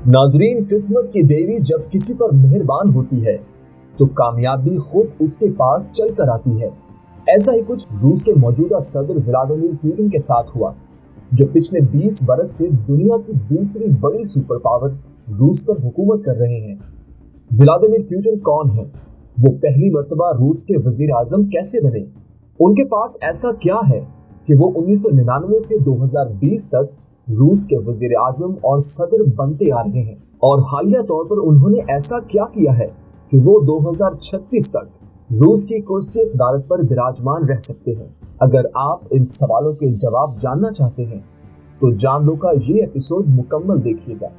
नाजरीन, किस्मत की देवी जब किसी पर मेहरबान होती है तो कामयाबी खुद उसके पास चल कर आती है। ऐसा ही कुछ रूस के मौजूदा सदर व्लादिमीर पुतिन के साथ हुआ, जो पिछले 20 बरस से दुनिया की दूसरी बड़ी सुपर पावर रूस पर हुकूमत कर रहे हैं। व्लादिमीर पुतिन कौन है? वो पहली मर्तबा रूस के वजीर आजम कैसे बने? उनके पास ऐसा क्या है कि वो 1999 से 2020 तक रूस के वजीर आजम और सदर बनते आ रहे हैं, और हालिया तौर पर उन्होंने ऐसा क्या किया है कि वो 2036 तक रूस की कुर्सी सदारत पर विराजमान रह सकते हैं। अगर आप इन सवालों के जवाब जानना चाहते हैं तो जान लो का ये एपिसोड मुकम्मल देखिएगा।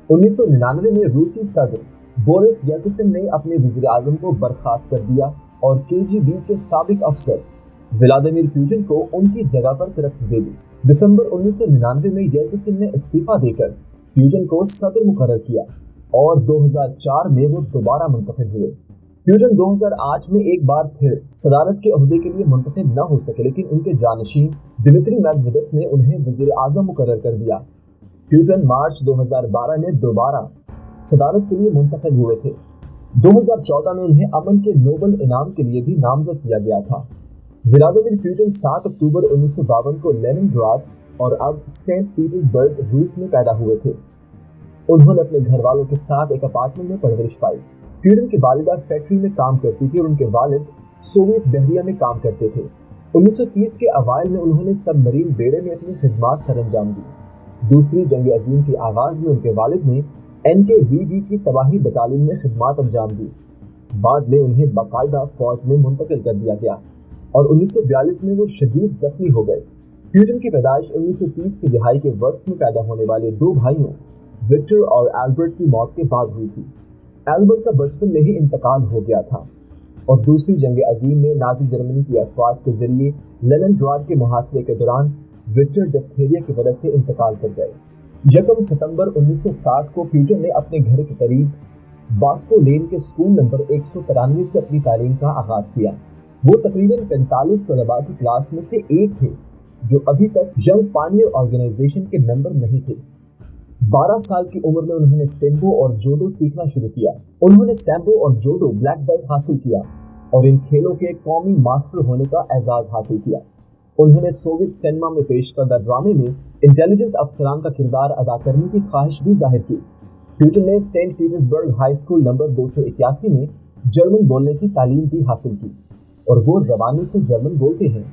उन्नीस सौ 1999 में रूसी सदर बोरिस येल्त्सिन ने अपने वज़ीर आज़म को बर्खास्त कर दिया और केजीबी के साबिक अफसर व्लादिमीर पुतिन को उनकी जगह पर तरक्की दे दी। दिसंबर 1999 में येल्त्सिन ने इस्तीफा देकर पुतिन को सदर मुकर्रर किया और 2004 में वो दोबारा मुंतखब हुए। पुतिन 2008 में एक बार फिर सदारत के ओहदे के लिए मुंतखब न हो सके, लेकिन उनके जानशीन दिमित्री मेदवेदेव ने उन्हें वज़ीर आज़म मुकर्रर कर दिया। पुतिन मार्च 2012 में दोबारा सदारत के लिए मुंतखब हुए थे। 2014 में उन्हें अमन के नोबेल इनाम के लिए भी नामजद किया गया था। व्लादिमीर पुतिन 7 अक्टूबर 1952 को लेनिनग्राद और अब सेंट पीटर्सबर्ग रूस में पैदा हुए थे। उन्होंने अपने घर वालों के साथ एक अपार्टमेंट में परवरिश पाई। पुतिन की वालिदा फैक्ट्री में काम करती थी और उनके वालिद सोवियत बहरिया में काम करते थे। 1930 के अवाइल में उन्होंने सबमरीन बेड़े में अपनी खिदमात सरअंजाम दी। दूसरी जंग अजीम के आगाज में उनके वालिद ने NKVD की तबाही बटालियन में खिदमात अंजाम दी। बाद में उन्हें बाकायदा फौज में मुंतकिल कर दिया गया और 1942 में वो शदीद जख्मी हो गए। पुतिन की पैदाइश 1930 की दिहाई के वस्त में पैदा होने वाले दो भाइयों विक्टर और एल्बर्ट की मौत के बाद हुई थी। एल्बर्ट का बचपन में ही इंतकाल हो गया था और दूसरी जंग अजीम में नाजी जर्मनी की अफवाज के जरिए लेनिनग्राद के मुहासरे के दौरान विक्टर डिप्थीरिया की वजह से इंतकाल कर गए। 1 सितंबर 1960 को पुतिन ने अपने घर के करीब बास्को लेन के स्कूल नंबर 193 से अपनी तालीम का आगाज किया। वो तकरीबन 45 तलबा की क्लास में से एक थे जो अभी तक यंग पायनियर ऑर्गेनाइजेशन के मेंबर नहीं थे। 12 साल की उम्र में उन्होंने सेम्बो और जोडो सीखना शुरू किया। उन्होंने सेम्बो और जोडो ब्लैक बेल्ट हासिल किया और इन खेलों के कौमी मास्टर होने का एजाज हासिल किया। उन्होंने सोवियत सिनेमा में पेश करदा ड्रामे में इंटेलिजेंस अफसरान का किरदार अदा करने की ख्वाहिश भी जाहिर की। पुतिन ने Saint Petersburg high school number 281 में जर्मन बोलने की तालीम भी हासिल की और वो रवानी से जर्मन बोलते हैं।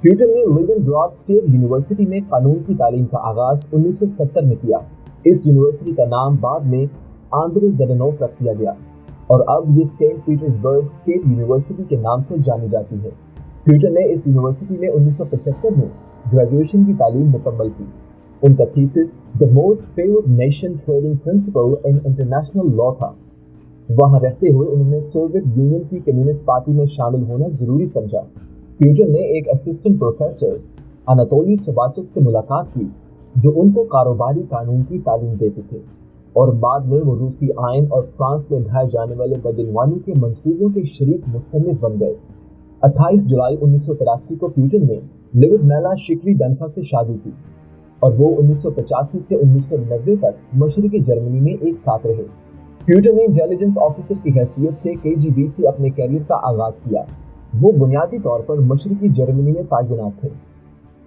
पुतिन ने लेनिनग्राद स्टेट यूनिवर्सिटी में कानून की तालीम का आगाज 1970 में किया। इस यूनिवर्सिटी का नाम बाद में आंद्रे ज़डानोव रख दिया गया और अब ये सेंट पीटर्सबर्ग स्टेट यूनिवर्सिटी के नाम से जानी जाती है। पुतिन ने इस यूनिवर्सिटी में 1975 में ग्रेजुएशन की तालीम मुकम्मल की। उनका thesis the most favoured nation trading principle in international law था। वहां रहते हुए उन्होंने सोवियत यूनियन की कम्युनिस्ट पार्टी में शामिल होना जरूरी समझा। पुतिन ने एक असिस्टेंट प्रोफेसर अनातोली सोबाचक से मुलाकात की जो उनको कारोबारी कानून की तालीम देते थे और बाद में वो रूसी आइन और फ्रांस में ढाए जाने वाले बदनवानी के मंसूबों के शरीक मुसन्निफ बन गए। 28 जुलाई 1983 को पुतिन ने लिविडमेला शिकरी बेनफा से शादी की और वो 1985 से 1990 तक मशरकी जर्मनी में एक साथ रहे। पुतिन ने इंटेलिजेंस ऑफिसर की हैसियत से KGB से अपने कैरियर का आगाज किया। वो बुनियादी तौर पर मशरकी जर्मनी में तैनात थे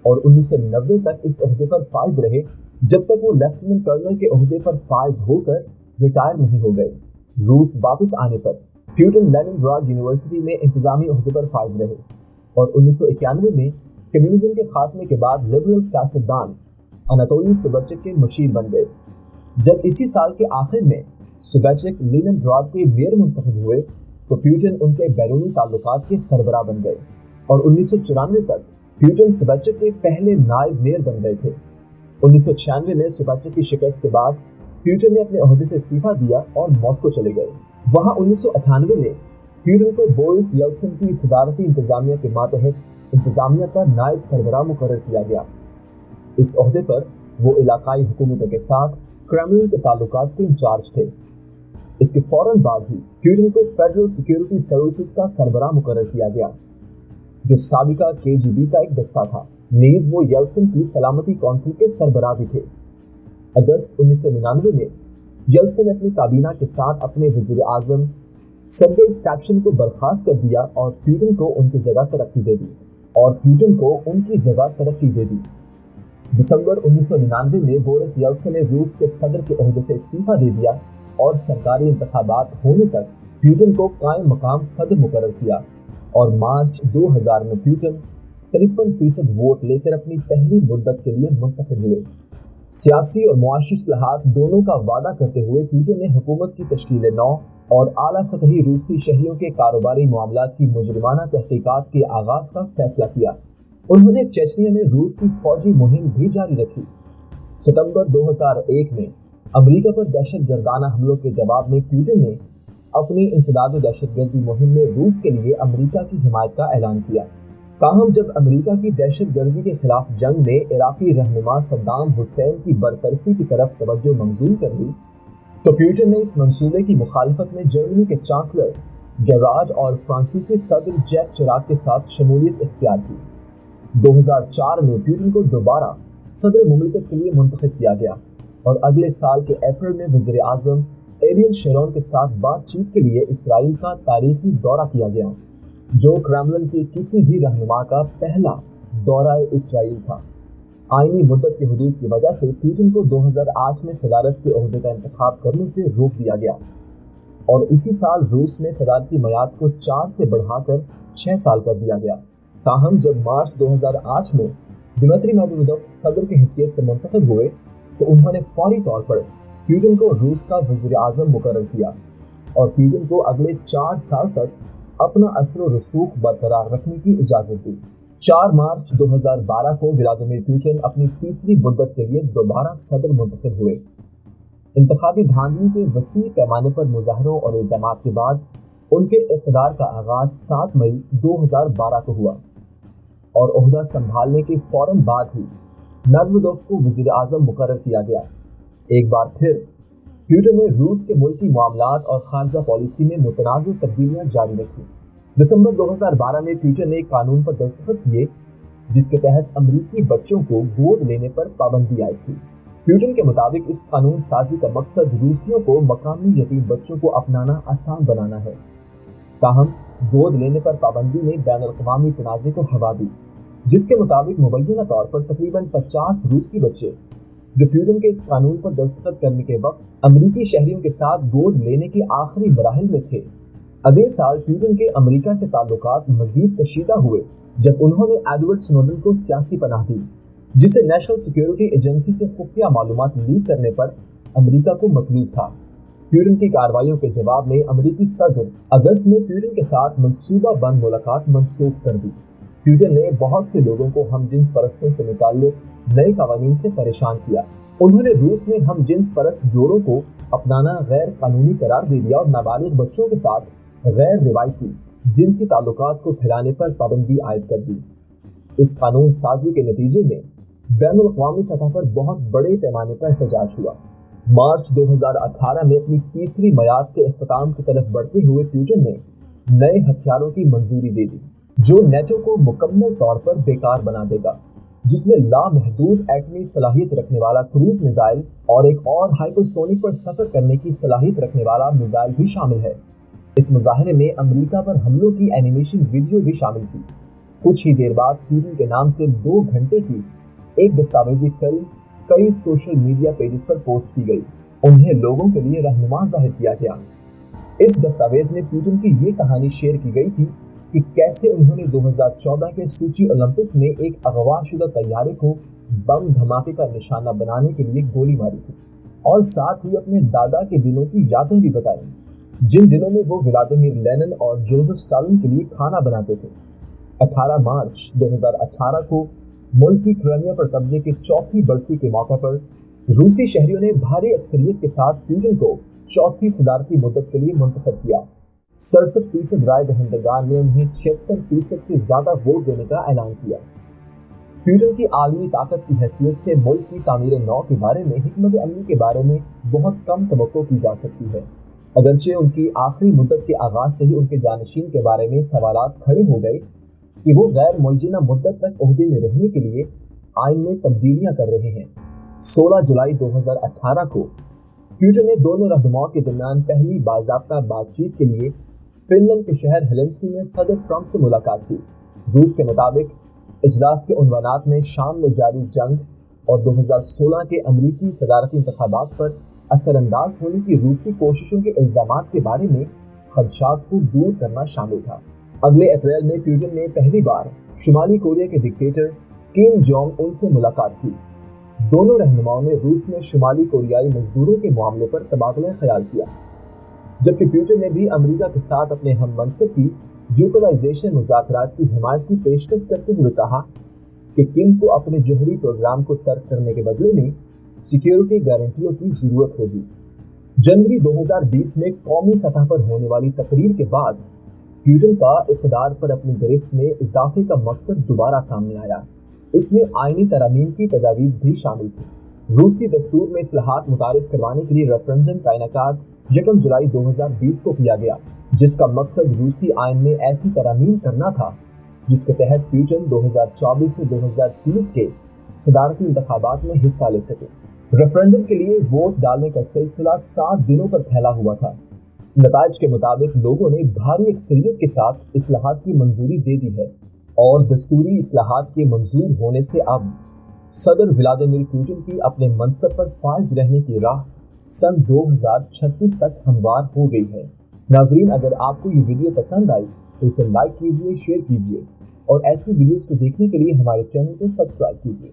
और 1990 तक इस ओहदे पर फाइज रहे जब तक वो लेफ्टिनेंट कर्नल के ओहदे पर फाइज होकर रिटायर नहीं हो गए। रूस वापस आने पर पुतिन लेनिनग्राद यूनिवर्सिटी में इंतजामी ओहदे पर फाइज रहे और 1991 में कम्युनिज्म के खात्मे के बाद लिबरल सियासतदान अनातोली सोबाचक के मशीर बन गए। जब इसी साल के आखिर में सोबाचक लेनिनग्राद के मेयर मुंतखब हुए तो पुतिन उनके बैरूनी ताल्लुकात के सरबराह बन गए और 1994 तक पुतिन सोबाचक के पहले नायब मेयर बन गए थे। 1996 में सोबाचक की शिकस्त के बाद पुतिन ने अपने ओहदे से इस्तीफा दिया और मॉस्को चले गए। वहां 1998 में पुतिन को बोरिस येल्त्सिन की सदारती इंतजामिया के मातहत इंतजामिया का नायब सरबराह मुकर्रर किया गया। इस ओहदे पर वो इलाकाई हुकूमतों के साथ क्रेमलिन के ताल्लुकात के इंचार्ज थे। इसके फौरन बाद ही प्यूटिन को फेडरल सिक्योरिटी सर्विसेज का सरबराह मुकर्रर किया गया, जो साबिका केजीबी का एक दस्ता था। नीज वो येल्सिन की सलामती काउंसिल के सरबराह भी थे। अगस्त 1999 में येल्सिन ने अपनी काबीना के साथ अपने वजीर आजम सर्गेई स्टैपशिन को बर्खास्त कर दिया और प्यूटिन को उनकी जगह तरक्की दे दी। दिसंबर 1999 में बोरिस येल्सिन ने रूस के सदर के ओहदे से इस्तीफा दे दिया और सरकारी इंतखाबात होने तक प्यूटिन को कायम मकाम सदर मुकर्रर किया और मार्च 2000 में प्यूटिन 53% वोट लेकर अपनी पहली मुद्दत के लिए मुंतखब हुए। सियासी और मुआशी इस्लाहात दोनों का वादा करते हुए प्यूटिन ने हुकूमत की तश्कील नौ और आला सतही रूसी शहरियों के कारोबारी मामलात की मुजरिमाना तहकीकात के आगाज का फैसला किया। उन्होंने चेचनिया में रूस की फौजी मुहिम भी जारी रखी। सितंबर 2001 में अमेरिका पर दहशतगर्दाना हमलों के जवाब में प्यूटिन ने अपनी इंसदाद दहशतगर्दी मुहिम में रूस के लिए अमेरिका की हिमायत का ऐलान किया। ताहम जब अमेरिका की दहशतगर्दी के खिलाफ जंग ने इराकी रहनुमा सद्दाम हुसैन की बरतरफी की तरफ तवज्जो मंजूर कर ली, तो प्यूटिन ने इस मंसूबे की मुखालिफत में जर्मनी के चांसलर गेरार्ड और फ्रांसीसी सदर जैक चिराक के साथ शमूलियत इख्तियार की। 2004 में प्यूटिन को दोबारा सदर मुमलिकत के लिए मुंतखब किया गया और अगले साल के अप्रैल में वज़ीर आज़म एरियल शेरोन के साथ बातचीत के लिए इसराइल का तारीखी दौरा किया गया, जो क्रेमलिन के किसी भी रहनुमा का पहला दौरा इसराइल था। आईनी मुद्दत की हुदूद की वजह से प्यूटिन को 2008 में सदारत के ओहदे का इंतखाब करने से रोक दिया गया और इसी साल रूस में सदारती मियाद को 4 से बढ़ाकर 6 साल कर दिया गया। ताहम जब मार्च 2008 में दिमित्री मेदवेदेव सदर की हैसियत से मुंतखब हुए तो उन्होंने फौरी तौर पर प्यूटिन को रूस का वज़ीर आज़म मुकर्रर किया और प्यूटिन को अगले 4 साल तक अपना असर व रसूख बरकरार रखने की इजाज़त दी। 4 मार्च 2012 को व्लादिमीर पुतिन अपनी तीसरी मुद्दत के लिए दोबारा सदर मुंतखब हुए। इंतखाबी धांधली के वसी पैमाने पर मुजाहरों और इल्ज़ामात के बाद उनके इक़्तिदार का आगाज़ 7 मई 2012 को हुआ और ओहदा संभालने के फौरन बाद ही मेदवेदेव को वज़ीर आज़म मुकर्रर किया गया। एक बार फिर प्यूटिन ने रूस के मुल्की मामलात और खारजा पॉलिसी में मुतनाज़िर तब्दीलियां जारी रखी। दिसंबर 2012 में प्यूटिन ने एक कानून पर दस्तखत किए जिसके तहत अमरीकी बच्चों को गोद लेने पर पाबंदी आई थी। प्यूटिन के मुताबिक इस कानून साजी का मकसद रूसियों को मकामी यतीम बच्चों को अपनाना आसान बनाना है। ताहम गोद लेने पर पाबंदी ने बैनुल-अक़वामी तनाज़े को हवा दी, जिसके मुताबिक मुबैना तौर पर तकरीबन 50 रूसी बच्चे जो प्यूटिन के इस कानून पर दस्तखत करने के वक्त अमरीकी शहरियों के साथ गोद लेने के आखिरी मराहिल में थे। अगले साल प्यूटिन के अमरीका से ताल्लुकात मजीद कशीदा हुए जब उन्होंने एडवर्ड स्नोडन को सियासी पनाह दी, जिसे नेशनल सिक्योरिटी एजेंसी से खुफिया मालूमात लीक करने पर अमरीका को मतलूब था। प्यूटिन की कार्रवाइयों के जवाब में अमरीकी सदर अगस्त में प्यूटिन के साथ मंसूबा बंद मुलाकात मनसूख कर दी। प्यूटिन ने बहुत से लोगों को हम जिन्स परस्तों से मुताल्लिक नए कानून से परेशान किया। उन्होंने रूस में हम जिन्स परस्त जोड़ों को अपनाना गैर कानूनी करार दे दिया और नाबालिग बच्चों के साथ गैर रिवायती जिनसी ताल्लुकात को फैलाने पर पाबंदी आयद कर दी। इस कानून साजी के नतीजे में बैनुल-अक़वामी सतह पर बहुत बड़े पैमाने पर एहतजाज हुआ। मार्च 2018 में अपनी तीसरी मियाद के इख्तिताम की तरफ बढ़ते हुए प्यूटिन ने नए हथियारों की मंजूरी दे दी, जो नेटो को मुकम्मल तौर पर बेकार बना देगा, जिसमें लामहदूद एटमी सलाहियत रखने वाला क्रूज मिसाइल और एक और हाइपरसोनिक पर सफर करने की सलाहियत रखने वाला मिसाइल भी शामिल है। इस मुजाहरे में अमेरिका पर हमलों की एनिमेशन वीडियो भी शामिल थी। कुछ ही देर बाद प्यूटिन के नाम से 2 घंटे की एक दस्तावेजी फिल्म कई सोशल मीडिया पेजेस पर पोस्ट की गई। उन्हें लोगों के लिए रहनुमा जाहिर किया गया। इस दस्तावेज में प्यूटिन की ये कहानी शेयर की गई थी कि कैसे उन्होंने 2014 के सूची ओलंपिक्स में एक अगवाशुदा तैयारे को बम धमाके का निशाना बनाने के लिए गोली मारी थी और साथ ही अपने दादा के दिनों की यादें भी बताई, जिन दिनों में वो व्लादिमीर लेनिन और जोसेफ स्टालिन के लिए खाना बनाते थे। 18 मार्च 2018 को मुल्क की क्रीमिया पर कब्जे की चौथी बरसी के मौके पर रूसी शहरियों ने भारी अक्सरियत के साथ प्यूटिन को चौथी सदारती मुद्दत के लिए मुंतखब किया। 67% राय दहिंदगान ने उन्हें 76% से ज्यादा वोट देने का ऐलान किया। पुतिन की आलमी ताकत की हैसियत से मुल्क की तामीर नौ के बारे में, हिकमत अमली के बारे में बहुत कम तवक्को की जा सकती है। अगरचे उनकी आखिरी मुद्दत के आगाज से ही उनके जानशीन के बारे में सवालात खड़े हो गए कि वो गैर मुअय्यना मुद्दत तक ओहदे में रहने के लिए आइन में तब्दीलियां कर रहे हैं। 16 जुलाई 2018 को पुतिन ने दोनों रहनुमाओं के दरमियान पहली बाज़ाब्ता बातचीत के लिए फिनलैंड के शहर हेलेंस्की में सदर ट्रंप से मुलाकात की। रूस के मुताबिक इजलास के उन्वानात में शाम में जारी जंग और 2016 के अमरीकी सदारती इंतखाबात पर असरअंदाज होने की रूसी कोशिशों के इल्जामात के बारे में खदशात को दूर करना शामिल था। अगले अप्रैल में पुतिन ने पहली बार शुमाली कोरिया के डिक्टेटर किम जोंग उन से मुलाकात की। दोनों रहनुमाओं ने रूस में शुमाली कोरियाई मजदूरों के मामले पर तबादला ख्याल किया, जबकि पुतिन ने भी अमेरिका के साथ अपने हम मनसब की न्यूक्लियराइजेशन मुज़ाकरात की हिमायत की पेशकश करते हुए कहा कि किम को अपने जौहरी प्रोग्राम को तर्क करने के बदले में सिक्योरिटी गारंटियों की जरूरत होगी। जनवरी 2020 में कौमी सतह पर होने वाली तकरीर के बाद पुतिन का इक़्तिदार पर अपनी गिरफ्त में इजाफे का मकसद दोबारा सामने आया। इसमें आईनी तरामीम की तजावीज़ भी शामिल थी। रूसी दस्तूर में इस्लाहात मुतारिफ करवाने के लिए रेफरेंडम का इनेकाद 1 जुलाई 2020 को किया गया, जिसका मकसद रूसी आइन में ऐसी तरामीम करना था जिसके तहत पुतिन 2024 से 2030 के सदारती इंतखाबात में हिस्सा ले सके। रेफरेंडम के लिए वोट डालने का सिलसिला 7 दिनों पर फैला हुआ था। नताइज के मुताबिक लोगों ने भारी अक्सरियत के साथ इस्लाहात की मंजूरी दे दी है और दस्तूरी इस्लाहात के मंजूर होने से अब सदर व्लादिमीर पुतिन की अपने मनसब पर फाइज रहने की राह सन 2036 तक हमवार हो गई है। नाजरीन, अगर आपको ये वीडियो पसंद आई तो इसे लाइक कीजिए, शेयर कीजिए और ऐसी वीडियोस को देखने के लिए हमारे चैनल को सब्सक्राइब कीजिए।